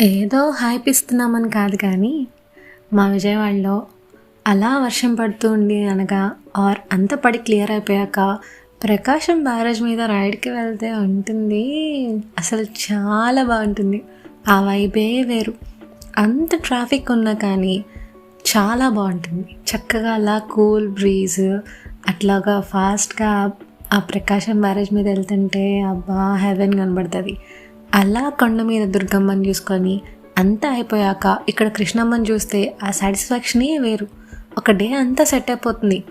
ఏదో హైప్ ఇస్తున్నామని కాదు కానీ మా విజయవాడలో అలా వర్షం పడుతూ ఉండి అనగా అంత పడి క్లియర్ అయిపోయాక ప్రకాశం బ్యారేజ్ మీద రైడ్కి వెళ్తే ఉంటుంది అసలు చాలా బాగుంటుంది. ఆ వైబే వేరు. అంత ట్రాఫిక్ ఉన్నా కానీ చాలా బాగుంటుంది. చక్కగా అలా కూల్ బ్రీజ్ అట్లాగా ఫాస్ట్గా ఆ ప్రకాశం బ్యారేజ్ మీద వెళ్తుంటే అబ్బా హెవెన్ కనబడుతుంది. అలా కొండ మీద దుర్గమ్మని చూసుకొని అంతా అయిపోయాక ఇక్కడ కృష్ణమ్మని చూస్తే ఆ సాటిస్ఫాక్షనే వేరు. ఒక డే అంతా సెట్ అయిపోతుంది.